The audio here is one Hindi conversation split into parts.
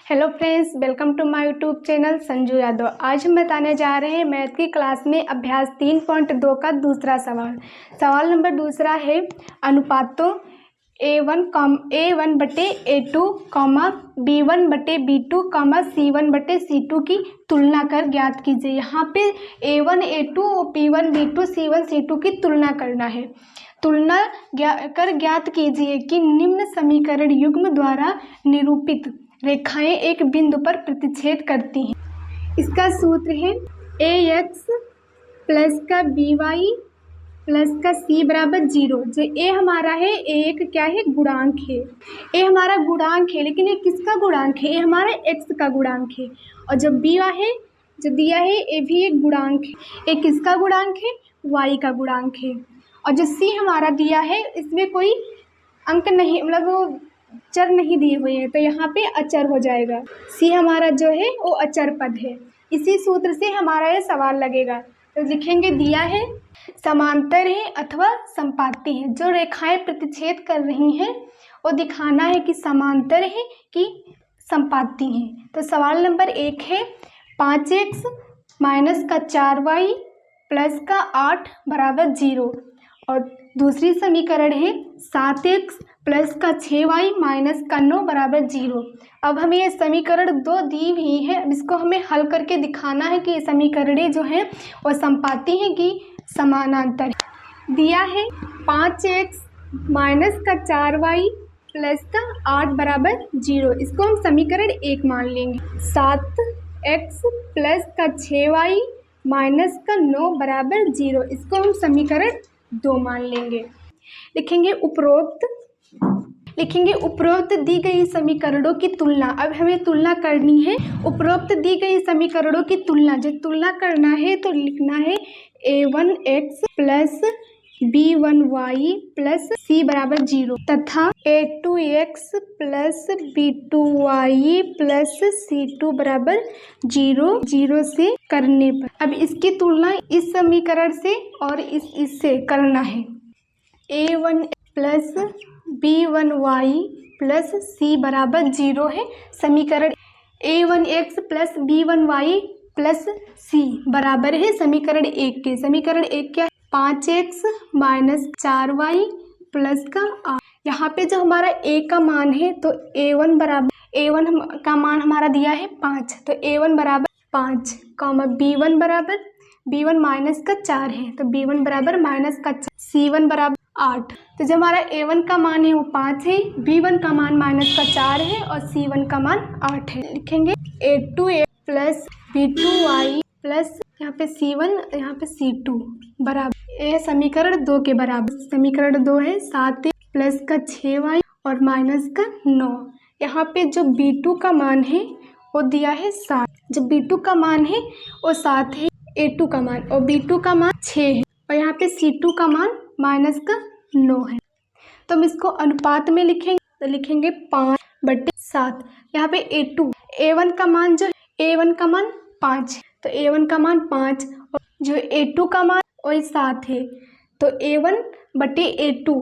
Hello friends, welcome to my YouTube channel Sanju Yadav. आज हम बताने जा रहे हैं मैथ की क्लास में अभ्यास 3.2 का दूसरा सवाल। सवाल नंबर दूसरा है अनुपातों A1/A2, B1/B2, C1/C2 की तुलना कर ज्ञात कीजिए। यहाँ पे A1, A2, B1, B2, C1, C2 की तुलना करना है। तुलना कर ज्ञात कीजिए कि निम्न समीकरण युग्म द्वारा निरूपित रेखाएं एक बिंदु पर प्रतिच्छेद करती हैं। इसका सूत्र है ax प्लस का by प्लस का c बराबर 0। जो a हमारा है, a एक क्या है, गुणांक है। a हमारा गुणांक है, लेकिन ये किसका गुणांक है? a हमारा x का गुणांक है। और जो b है, जो दिया है, ये भी एक गुणांक है। a किसका गुणांक है? y का गुणांक है। और जो c हमारा दिया है, इसमें कोई अंक नहीं, मतलब वो चर नहीं दिए हुए हैं, तो यहाँ पे अचर हो जाएगा। सी हमारा जो है वो अचर पद है। इसी सूत्र से हमारा ये सवाल लगेगा। तो लिखेंगे दिया है समांतर है अथवा संपाती है। जो रेखाएं प्रतिच्छेद कर रही हैं वो दिखाना है कि समांतर है कि संपाती हैं। तो सवाल नंबर 1 है 5x माइनस का 4y प्लस का 8 बराबर 0। और दूसरी समीकरण है 7x प्लस का 6y माइनस का 9 बराबर 0। अब हमें ये समीकरण 2 दी हुई है। अब इसको हमें हल करके दिखाना है कि ये समीकरणें जो हैं वो संपाती हैं कि समानांतर। दिया है 5x माइनस का 4y प्लस का 8 बराबर 0। इसको हम समीकरण 1 मान लेंगे। 7x प्लस का 6y माइनस का 9 बराबर 0, इसको हम समीकरण 2 मान लेंगे। लिखेंगे उपरोक्त दी गई समीकरणों की तुलना। अब हमें तुलना करनी है। उपरोक्त दी गई समीकरणों की तुलना, जो तुलना करना है तो लिखना है a1x plus b1y plus c बराबर 0 तथा a2x plus b2y plus c2 बराबर 0 से करने पर। अब इसकी तुलना इस समीकरण से और इससे करना है। a1 plus b1y plus c बराबर 0 है। समीकरण a1x plus b1y plus c बराबर है समीकरण 1 के। समीकरण 1 क्या है? 5x माइनस 4y प्लस का 8। यहाँ पे जो हमारा a का मान है तो a1 का मान हमारा दिया है 5, तो a1 बराबर 5, b1 माइनस का 4 है तो b1 बराबर माइनस का 4, c1 बराबर 8। तो जो हमारा a1 का मान है वो 5 है, b1 का मान माइनस का 4 है और c1 का मान 8 है। लिखेंगे a2x प्लस b2y प्लस यहाँ पे c1, यहाँ पे c2 बराबर, ये समीकरण 2 के बराबर। समीकरण 2 है 7x प्लस का 6y और माइनस का 9। यहाँ पे जो b2 का मान है वो दिया है 7। जो b2 का मान है वो 7 है, a2 का मान, और b2 का मान 6 है, और यहाँ पे c2 का मान माइनस का 9 है। तो हम इसको अनुपात में लिखेंगे, तो लिखेंगे 5/7। यहाँ पे a1 का मान, जो a1 का मान 5 है तो a1 का मान 5, और जो a2 का मान वही 7 है, तो a1/a2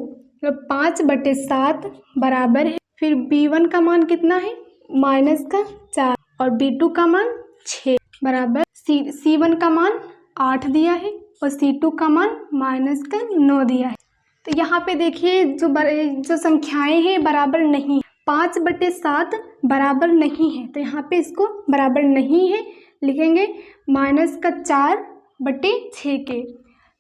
मतलब 5/7 बराबर है। फिर b1 का मान कितना है? माइनस का 4, और b2 का मान 6 बराबर c1 का मान 8 दिया है और c2 का मान माइनस का 9 दिया है। तो यहाँ पे देखिए जो संख्याएं हैं बराबर नहीं, 5/7 बराबर नहीं है, तो यहाँ पे इसको बराबर नहीं है लिखेंगे माइनस का 4/6 के।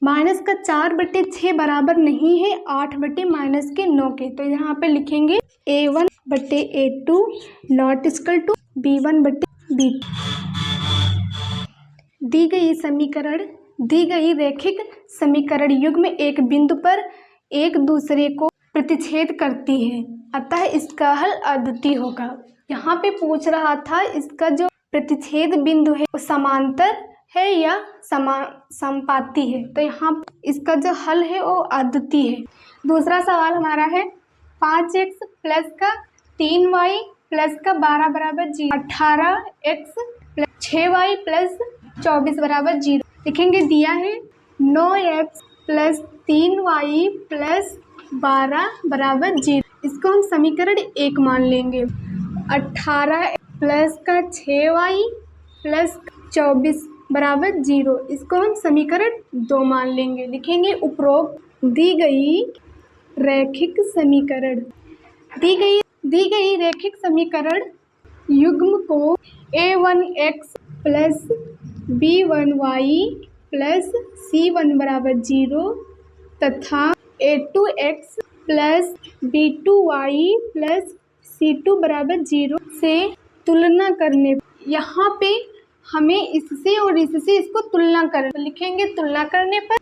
माइनस का 4/6 बराबर नहीं है 8/-9 के, तो यहाँ पे लिखेंगे a1/a2 not equal to b1/b2। दी गई रैखिक समीकरण युग्म एक बिंदु पर एक दूसरे को प्रतिच्छेद करती है, अतः इसका हल अद्वितीय होगा। यहाँ पे पूछ रहा था इसका जो प्रतिच्छेद बिंदु है वो समांतर है या संपाती है, तो यहाँ इसका जो हल है वो अद्वितीय है। दूसरा सवाल हमारा है 5x प्लस का 3y प्लस का 12 बराबर 0, 18x प्लस 6y प्लस 24 बराबर 0। लिखेंगे दिया है 9x प्लस 3y प्लस 12 बराबर 0। इसको हम समीकरण 1 मान लेंगे। 18 प्लस का 6y प्लस 24 बराबर 0। इसको हम समीकरण 2 मान लेंगे। लिखेंगे उपरोक्त दी गई रैखिक समीकरण युग्म को a1x plus b1y plus c1 बराबर 0 तथा a2x plus b2y plus c2 बराबर 0 से तुलना करने, यहाँ पे हमें इससे और इससे इसको तुलना करना, तो लिखेंगे तुलना करने पर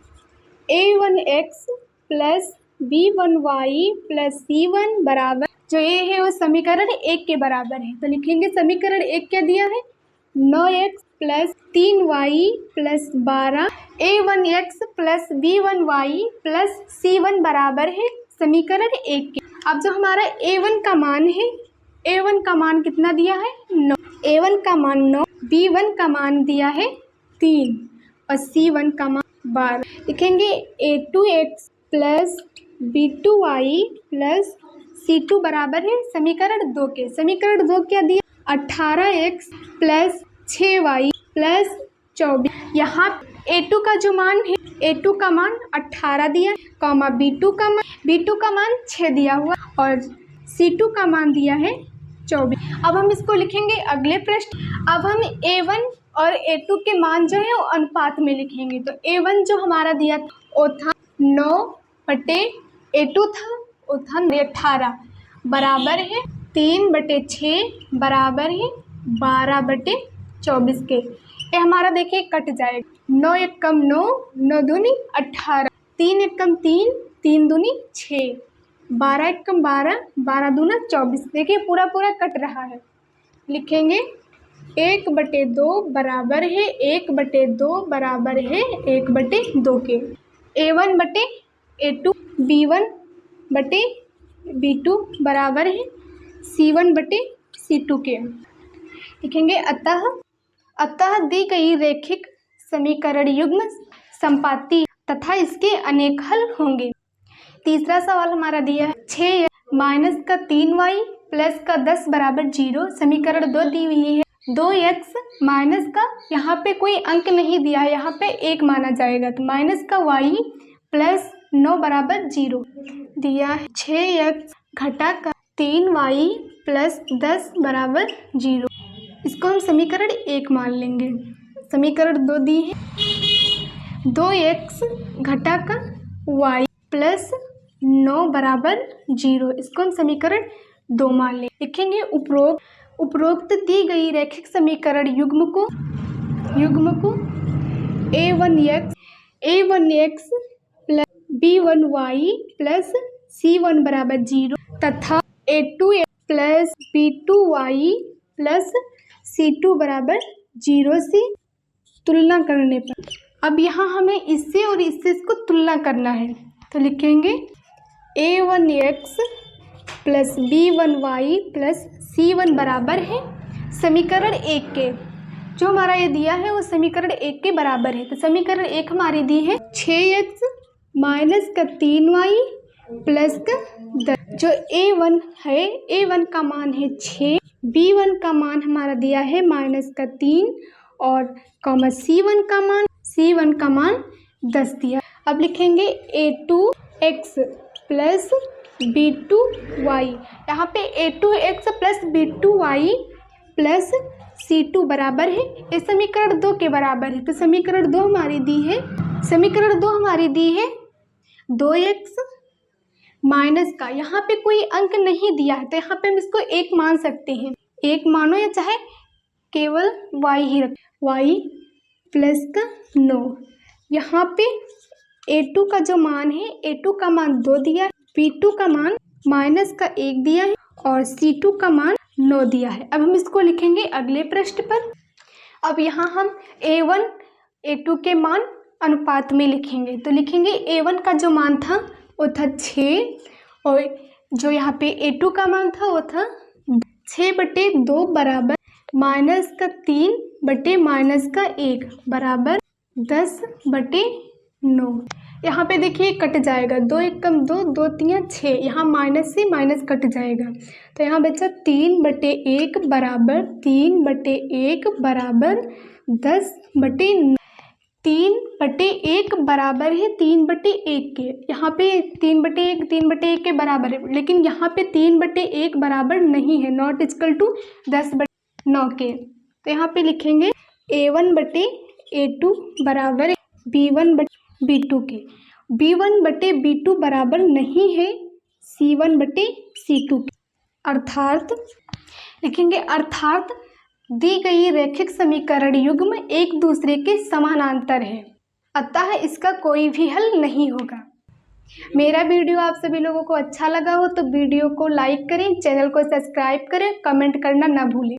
a1x plus b1y plus c1 बराबर, जो ये है वो समीकरण 1 के बराबर है। तो लिखेंगे समीकरण 1 क्या दिया है, 9x plus 3y plus 12 a1x plus b1y plus c1 बराबर है समीकरण 1 के। अब जो हमारा a1 का मान है, a1 का मान कितना दिया है 9, a1 का मान 9, b1 का मान दिया है 3 और c1 का मान 12। लिखेंगे a2x plus b2y plus c2 बराबर है समीकरण 2 के। समीकरण 2 क्या दिया, 18x प्लस 6y प्लस 24। यहाँ a2 का जो मान है, a2 का मान 18 दिया कॉमा b2 का मान 6 दिया हुआ और c2 का मान दिया है 24। अब हम इसको लिखेंगे अगले प्रश्न। अब हम a1 और a2 के मान जो है वो अनुपात में लिखेंगे। तो a1 जो हमारा दिया था वो था 9 बटे a2 था वो था 18 बराबर है 3/6 बराबर है 12/24 के। ये हमारा देखिए कट जाएगा, 9 एक कम 9, 9 दूनी 18, 3 एक कम 3, 3 दूनी 6, 12 एक कम 12, 12 दूना 24। देखिए पूरा कट रहा है। लिखेंगे 1/2 बराबर है 1/2 बराबर है 1/2 के। a1 बटे a2, b1 बटे b2 बराबर है c1 बटे c2 के। लिखेंगे अतः दी गई रैखिक समीकरण युग्म संपाती तथा इसके अनेक हल होंगे। तीसरा सवाल हमारा दिया है 6 माइनस का 3y प्लस का 10 बराबर 0। समीकरण 2 दी हुई है 2x माइनस का, यहाँ पे कोई अंक नहीं दिया है, यहाँ पे 1 माना जाएगा, तो माइनस का y प्लस 9 बराबर 0 दिया है। 6x घटा का 3y प्लस 10 बराबर 0, इसको हम समीकरण 1 मान लेंगे। समीकरण 2 दी है 2x घटा का y प्लस 9 बराबर 0, इसको हम समीकरण 2 मान लें। लिखेंगे उपरोक्त दी गई रैखिक समीकरण युग्म को a1x plus b1y plus c1 बराबर 0 तथा a2x plus b2y plus c2 बराबर 0 से तुलना करने पर, अब यहाँ हमें इससे और इससे इसको तुलना करना है। तो लिखेंगे a1x plus b1y plus c1 बराबर है समीकरण 1 के। जो हमारा ये दिया है वो समीकरण 1 के बराबर है। तो समीकरण 1 हमारी दी है 6x माइनस का 3y प्लस का 10। जो a1 है, a1 का मान है 6, b1 का मान हमारा दिया है माइनस का 3 और कॉमा c1 का मान 10 दिया। अब लिखेंगे a2x प्लस b2y, यहाँ पे a2x plus b2y plus c2 बराबर है, ये समीकरण 2 के बराबर है। तो समीकरण 2 हमारी दी है 2x माइनस का, यहाँ पे कोई अंक नहीं दिया है तो यहाँ पे हम इसको 1 मान सकते हैं, 1 मानो या चाहे केवल y ही रख, y प्लस का 9। यहाँ पे a2 का जो मान है, a2 का मान 2 दिया है, b2 का मान माइनस का 1 दिया है और c2 का मान 9 दिया है। अब हम इसको लिखेंगे अगले पृष्ठ पर। अब यहाँ हम a1 a2 के मान अनुपात में लिखेंगे। तो लिखेंगे a1 का जो मान था वो था 6 और जो यहाँ पे a2 का मान था वो था 6/2 बराबर माइनस का 3 बटे माइनस का 1 बराबर 10/9। यहाँ पे देखिए कट जाएगा, 2 एक कम 2, 2 3 6, यहाँ माइनस से माइनस कट जाएगा। तो यहाँ बचा 3/1 बराबर 3/1 बराबर 10/9। 3/1 बराबर है 3/1 के, यहाँ पे 3/1 के बराबर है, लेकिन यहाँ पे 3/1 बराबर नहीं है, नॉट इक्वल टू 10/9 के। तो यहाँ पे लिखेंगे A1/A2 बराबर B1/B2 के। B1/B2 बराबर नहीं है C1/C2 के। अर्थात लिखेंगे अर्थात दी गई रैखिक समीकरण युग्म एक दूसरे के समानांतर है, अतः इसका कोई भी हल नहीं होगा। मेरा वीडियो आप सभी लोगों को अच्छा लगा हो तो वीडियो को लाइक करें, चैनल को सब्सक्राइब करें, कमेंट करना ना भूलें।